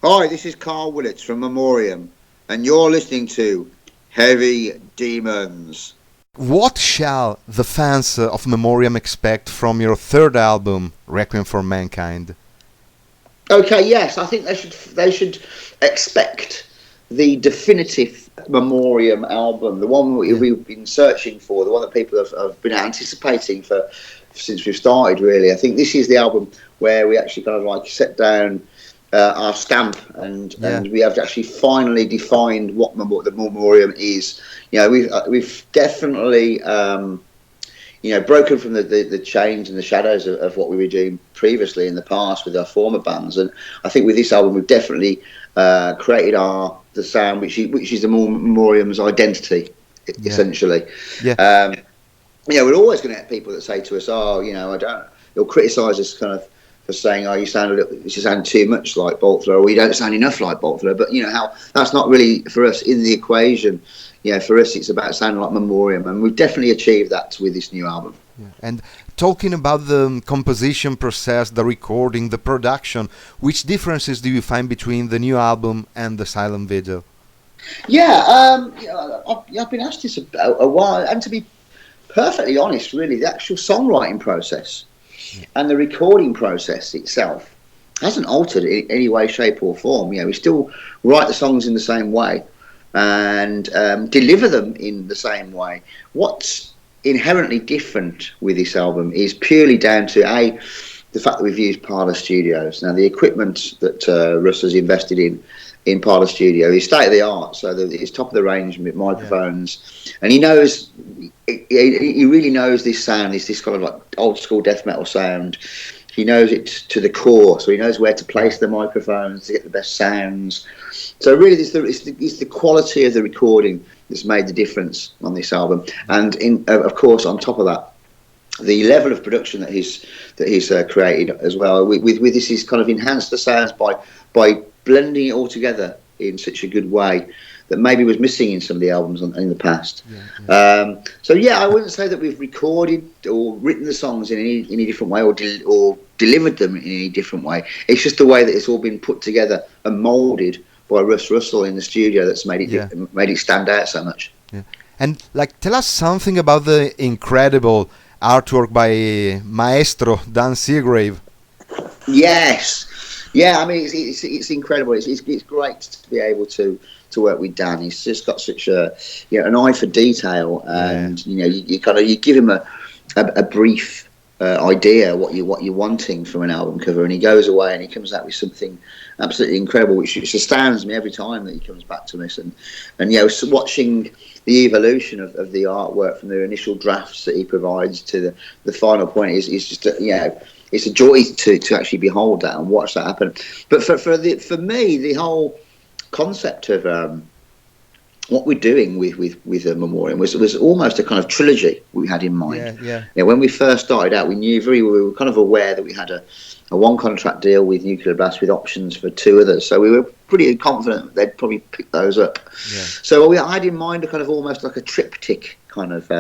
Hi, this is Karl Willetts from MEMORIAM, and you're listening to Heavy Demons. What shall the fans of Memoriam expect from your third album, Requiem for Mankind? Okay, yes, I think they should expect the definitive Memoriam album, the one Yeah, we've been searching for, the one that people have been anticipating for since we've started. Really, I think this is the album where we actually kind of like set down our stamp, and yeah, we have actually finally defined what the Memoriam is. We've definitely. Broken from the chains and the shadows of what we were doing previously in the past with our former bands. And I think with this album, we've definitely created the sound, which is the Memoriam's identity, yeah, essentially. yeah, Um, we're always going to have people that say to us, "Oh, I don't." They'll criticise us kind of for saying, "Oh, you sound too much like Boltler, or you don't sound enough like Boltler." But how that's not really for us in the equation. For us, it's about sounding like Memoriam, and we've definitely achieved that with this new album. yeah. And talking about the composition process, the recording, the production, which differences do you find between the new album and the silent video? Yeah, I've been asked this a while, and to be perfectly honest, really, the actual songwriting process Yeah, and the recording process itself hasn't altered in any way, shape, or form. We still write the songs in the same way and deliver them in the same way. What's inherently different with this album is purely down to the fact that we've used Parlour Studios. Now, the equipment that Russ has invested in Parlour Studio is state of the art, so that it's top of the range with yeah, microphones, and he knows. He really knows this sound. Is this kind of like old school death metal sound? He knows it to the core, so he knows where to yeah, place the microphones to get the best sounds. So really, it's the quality of the recording that's made the difference on this album, yeah, and of course, on top of that, the level of production that he's created as well. With this, he's kind of enhanced the sounds by blending it all together in such a good way that maybe was missing in some of the albums in the past. yeah, yeah. So yeah, I wouldn't say that we've recorded or written the songs in any different way or delivered them in any different way. It's just the way that it's all been put together and moulded by Russ Russell in the studio that's Yeah. made it stand out so much. Yeah. And like, tell us something about the incredible artwork by Maestro Dan Seagrave. Yes, yeah. I mean, it's incredible. It's great to be able to work with Dan. He's just got such an eye for detail, Yeah, and you kind of you give him a brief idea what you're wanting from an album cover, and he goes away and he comes out with something absolutely incredible, which astounds me every time that he comes back to us. And so watching the evolution of the artwork from the initial drafts that he provides to the final point is just it's a joy to actually behold that and watch that happen. But for me, the whole concept of what we're doing with a Memoriam was almost a kind of trilogy we had in mind. yeah, yeah, When we first started out, we were kind of aware that we had a one contract deal with Nuclear Blast with options for two others, so we were pretty confident they'd probably pick those up. yeah. So I had in mind a kind of almost like a triptych kind of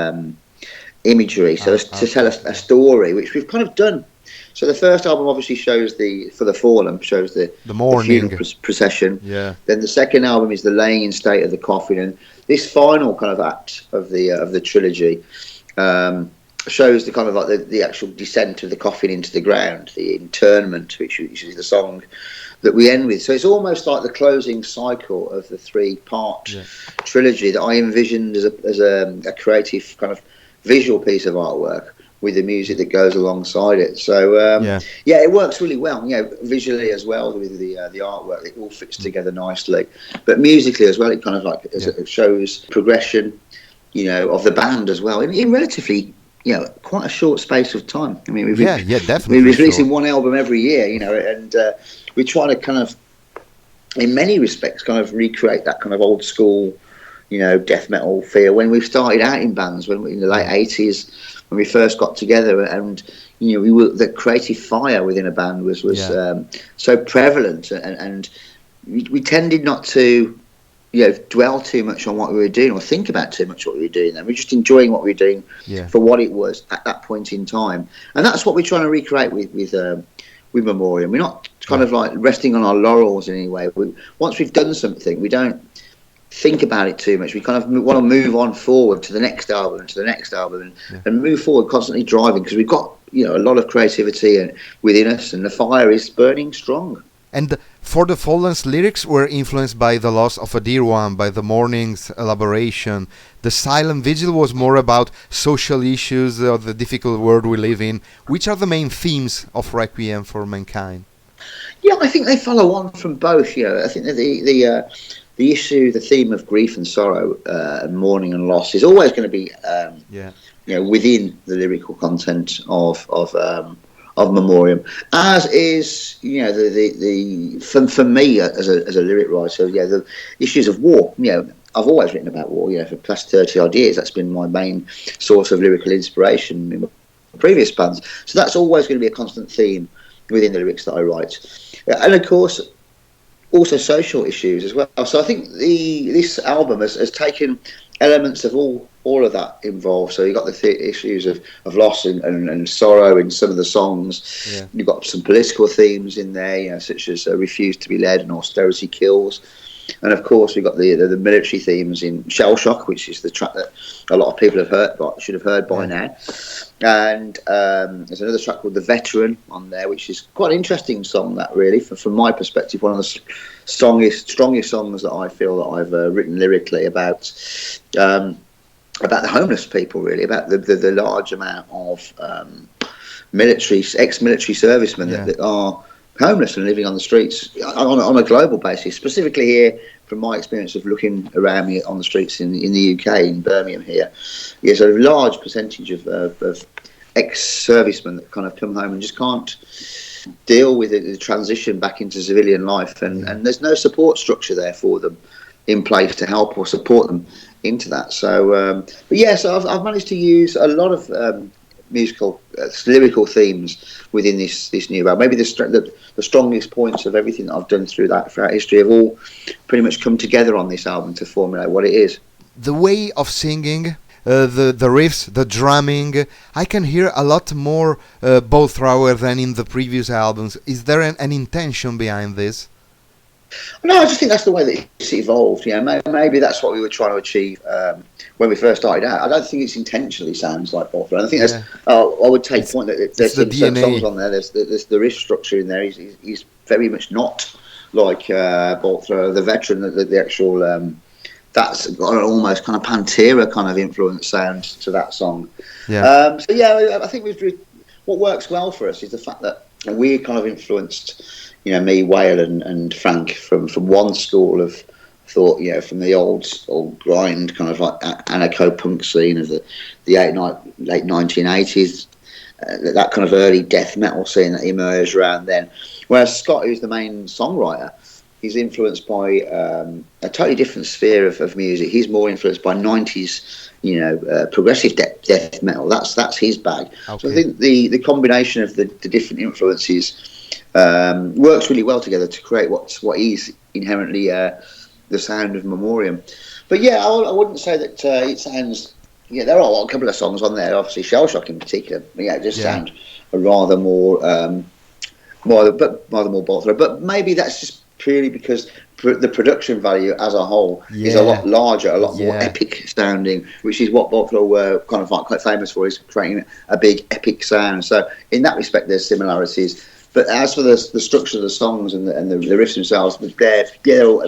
imagery, so to tell Artwork, a yeah. story, which we've kind of done. So the first album obviously shows for the fallen, shows the The funeral morning. procession. Yeah, Then the second album is the laying in state of the coffin, and this final kind of act of the trilogy shows the kind of like the actual descent of the coffin into the ground, the internment, which is the song that we end with. So it's almost like the closing cycle of the three-part yeah, trilogy that I envisioned as a creative kind of visual piece of artwork with the music that goes alongside it. So yeah, yeah, it works really well. Visually as well with the artwork, it all fits together nicely. But musically as well, it kind of like yeah, it shows progression, of the band as well in relatively quite a short space of time. I mean, yeah, yeah. we're Definitely releasing sure. one album every year, and we try to kind of, in many respects, kind of recreate that kind of old school, death metal feel when we started out in bands when in the late '80s when we first got together, and the creative fire within a band was Yeah, so prevalent, and we tended not to dwell too much on what we were doing or think about too much what we were doing. And we're just enjoying what we were doing yeah, for what it was at that point in time, and that's what we're trying to recreate with Memoriam. We're not kind of like resting on our laurels in any way. Once we've done something, we don't think about it too much. We kind of want to move on forward to the next album and to the next album, and move forward, constantly driving, because we've got, you know, a lot of creativity within us, and the fire is burning strong. And For the Fallen's lyrics were influenced by the loss of a dear one, by the mourning's elaboration. The Silent Vigil was more about social issues of the difficult world we live in. Which are the main themes of Requiem for Mankind? Yeah, I think they follow on from both. You know, I think that the issue, the theme of grief and sorrow, and mourning and loss is always going to be, you know, within the lyrical content of Memoriam, as is, you know, the for me as a lyric writer, yeah, the issues of war. You know, I've always written about war. You know, for the past 30 odd years, that's been my main source of lyrical inspiration in my previous bands. So that's always going to be a constant theme within the lyrics that I write, and of course, also social issues as well. So I think this album has taken elements of all of that involved. So you've got the issues of loss and sorrow in some of the songs. Yeah. You've got some political themes in there, you know, such as Refuse to be Led and Austerity Kills. And of course, we've got the military themes in Shell Shock, which is the track that a lot of people have heard, but should have heard by now. And there's another track called The Veteran on there, which is quite an interesting song, that really, from my perspective, one of the strongest songs that I feel that I've written lyrically about the homeless people, really, about the large amount of ex-military servicemen that are homeless and living on the streets on a global basis. Specifically here, from my experience of looking around me on the streets in the UK, in Birmingham here, there's a large percentage of ex-servicemen that kind of come home and just can't deal with the transition back into civilian life, and there's no support structure there for them in place to help or support them into that. So, but yeah, so I've managed to use a lot of musical, lyrical themes within this new album. Maybe the strongest points of everything that I've done throughout history have all pretty much come together on this album to formulate what it is. The way of singing, the riffs, the drumming, I can hear a lot more both Rower than in the previous albums. Is there an intention behind this? No, I just think that's the way that it's evolved. You know, maybe that's what we were trying to achieve when we first started out. I don't think it's intentionally sounds like Both. I think that's. I would take point that there's some songs on there. There's the riff structure in there. He's very much not like Both. The Veteran, the actual. That's got an almost kind of Pantera kind of influence sound to that song. Yeah. So yeah, I think what works well for us is the fact that we're kind of influenced. You know, me, Whale and Frank from one school of thought, you know, from the old grind kind of like anarcho-punk scene of the late 1980s, that kind of early death metal scene that emerged around then. Whereas Scott, who's the main songwriter, he's influenced by a totally different sphere of music. He's more influenced by 90s, you know, progressive death metal. That's his bag. Okay. So I think the combination of the different influences works really well together to create what is inherently the sound of Memoriam. But yeah, I wouldn't say that it sounds. Yeah, there are a couple of songs on there, obviously Shell Shock in particular. But yeah, it just sound rather more more Bolt. But maybe that's just purely because the production value as a whole is a lot larger, a lot more epic sounding, which is what Bolt were kind of like quite famous for, is creating a big epic sound. So in that respect, there's similarities. But as for the structure of the songs and the riffs themselves, I feel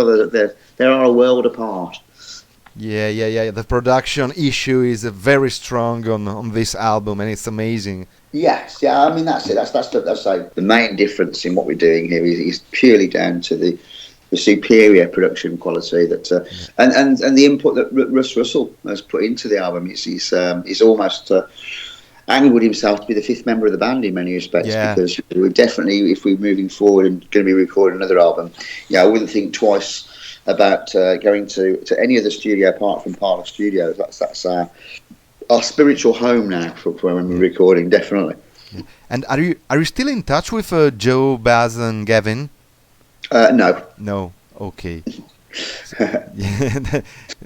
that they are a world apart. Yeah. The production issue is very strong on this album, and it's amazing. Yes, yeah. I mean, that's it. That's like the main difference in what we're doing here is purely down to the superior production quality that and the input that Russ Russell has put into the album. He's almost. Angled himself to be the fifth member of the band in many respects, because we're definitely, if we're moving forward and going to be recording another album, I wouldn't think twice about going to any other studio apart from Parlour Studios. That's our spiritual home now for when we're recording, definitely. Yeah. And are you still in touch with Joe, Baz, and Gavin? No. Okay.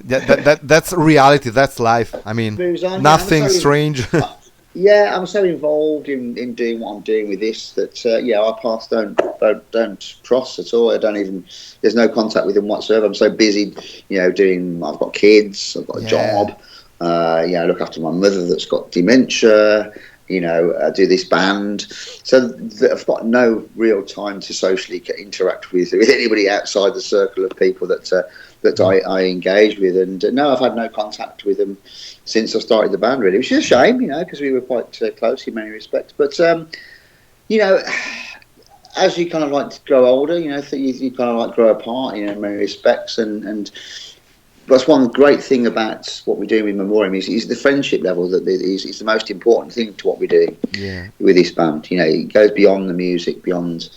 That's reality. That's life. I mean, nothing strange. Yeah, I'm so involved in doing what I'm doing with this that our paths don't cross at all. I don't even. There's no contact with them whatsoever. I'm so busy, doing. I've got kids. I've got a Yeah. job. I look after my mother that's got dementia. I do this band, so I've got no real time to socially interact with anybody outside the circle of people that I engage with. And no, I've had no contact with them since I started the band, really, which is a shame, because we were quite close in many respects. But you know, as you kind of like grow older, you kind of like grow apart, in many respects, and that's one great thing about what we do with Memoriam is the friendship level that is the most important thing to what we do Yeah. with this band. It goes beyond the music, beyond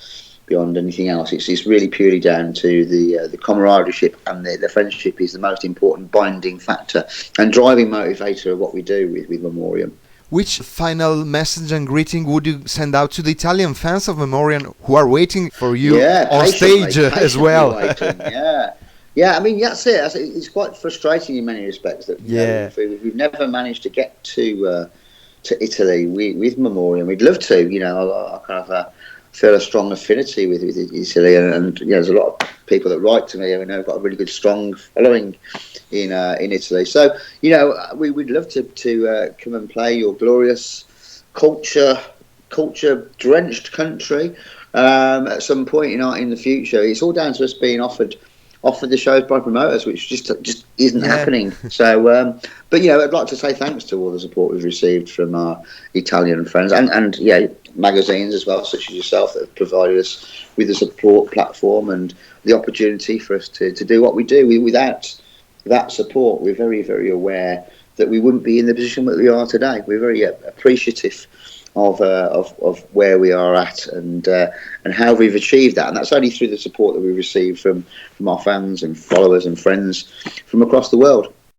anything else. It's really purely down to the camaraderie, and the friendship is the most important binding factor and driving motivator of what we do with Memoriam. Which final message and greeting would you send out to the Italian fans of Memoriam who are waiting for you Yeah, on stage as patiently well? waiting. Yeah. I mean, that's it. It's quite frustrating in many respects that Yeah. we've never managed to get to Italy with Memoriam. We'd love to. I kind of feel a strong affinity with Italy, and there's a lot of people that write to me. I mean, I've got a really good, strong following in Italy. So we would love to come and play your glorious culture drenched country at some point in the future. It's all down to us being offered the shows by promoters, which just isn't Yeah. happening. So, but I'd like to say thanks to all the support we've received from our Italian friends and magazines as well, such as yourself, that have provided us with the support platform and the opportunity for us to do what we do. Without that support, we're very, very aware that we wouldn't be in the position that we are today. We're very appreciative of where we are at and how we've achieved that, and that's only through the support that we receive from our fans and followers and friends from across the world.